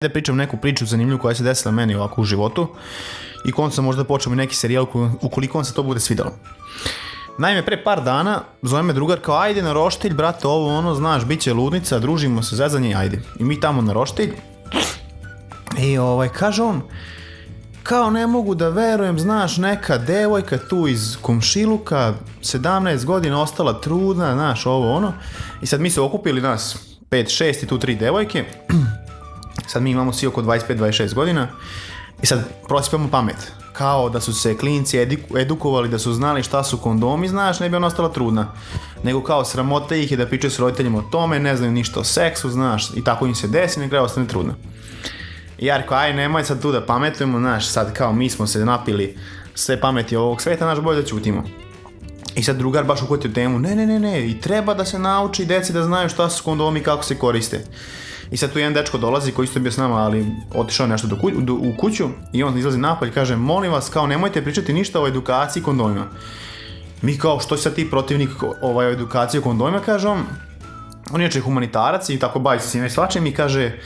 te pričam neku priču zanimljivu koja se desila meni ovako u životu i koncom možda počnemo i neki serijal ukoliko vam se to bude svidjelo. Naime, pre par dana zove me drugar kao ajde na roštilj, brate, ovo ono, znaš, bit će ludnica, družimo se, zezanje, ajde. I mi tamo na roštilj i kaže on, kao ne mogu da verujem, znaš, neka devojka tu iz komšiluka, 17 godina, ostala trudna, znaš, ovo ono. I sad mi se okupili nas 5-6 i tu 3 devojke. Sad mi imamo svi oko 25-26 godina. I sad prosipamo pamet. Kao da su se klinci edukovali, da su znali šta su kondomi, znaš, ne bi ona ostala trudna. Nego kao sramota ih je da pričaju s roditeljima o tome, ne znaju ništa o seksu, znaš, i tako im se desi, na kraju ostane trudna. I ja rekao, aj nemoj sad tu da pametujemo, znaš, sad kao mi smo se napili sve pameti ovog sveta, znaš, bolje da ćutimo. I sad drugar baš uhvatio temu, ne, i treba da se nauči deci da znaju šta su kondomi i kako se koriste. I sad tu jedan dečko dolazi koji isto bio s nama, ali otišao nešto u kuću i on izlazi napolje i kaže, molim vas, kao nemojte pričati ništa o edukaciji kondomima. Mi kao, što si sad ti protivnik o edukaciji kondomima, kaže on. On je humanitarac i tako bavi se svime svačim i kaže,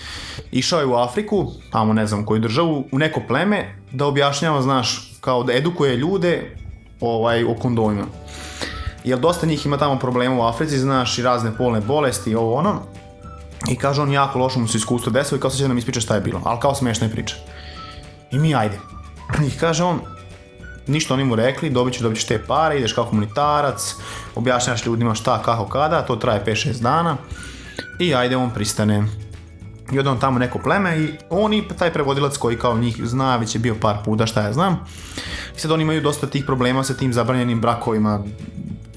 išao je u Afriku, tamo ne znam koju državu, u neko pleme da objašnjava, znaš, kao da edukuje ljude o kondomima. Jer dosta njih ima tamo problema u Africi, znaš, i razne polne bolesti i ovo ono. I kaže on, jako loše mu se iskustvo desilo i kao sad će da nam ispriča šta je bilo, ali kao smiješna je priča. I mi ajde. I kaže on, ništa oni mu rekli, dobit ćeš te pare, ideš kao humanitarac, objašnjaš ljudima šta, kako, kada, to traje 5-6 dana i ajde on pristane. I onda on tamo neko pleme i on i taj prevodilac koji kao njih zna, već je bio par puta, šta ja znam. I sad oni imaju dosta tih problema sa tim zabranjenim brakovima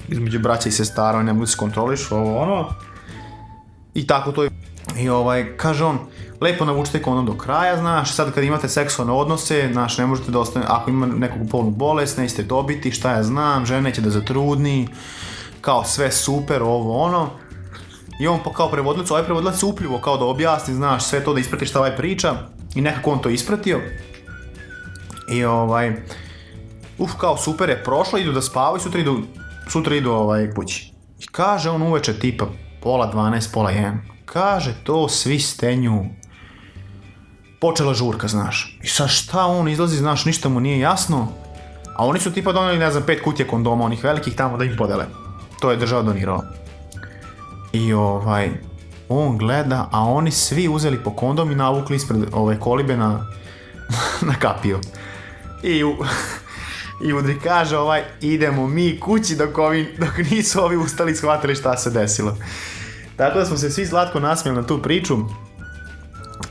između braća i sestara, ne mogu se kontrolišu, ovo ono. I tako to je. I kaže on, lepo navučite kondom do kraja, znaš, sad kad imate seksualne odnose, znaš, ne možete da ostane, ako ima nekog polnu bolest, nećete dobiti, šta ja znam, žena neće da zatrudni, kao sve super, ovo ono. I on kao prevodilac, ovaj prevodilac se upljivo kao da objasni, znaš, sve to da isprati šta priča i nekako on to ispratio. I kao super je prošlo, idu da spavaju, sutra idu kući. I kaže on uveče tipa 11:30, 12:30, kaže to svi stenju. Počela žurka, znaš. I sad šta on izlazi, znaš, ništa mu nije jasno. A oni su tipa doneli, ne znam, 5 kutija kondoma, onih velikih tamo da im podele. To je država donirala. I on gleda, a oni svi uzeli po kondom i navukli ispred kolibe na kapiju. I udri kaže idemo mi kući dok nisu ovi ustali i shvatili šta se desilo. Tako da smo se svi slatko nasmijali na tu priču.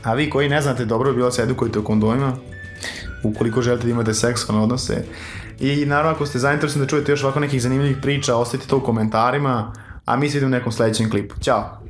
A vi koji ne znate, dobro bi bilo se edukujte o kondomima ukoliko želite da imate seksualne odnose. I naravno ako ste zainteresovani da čujete još ovako nekih zanimljivih priča, ostavite to u komentarima, a mi se vidimo u nekom sljedećem klipu. Ćao!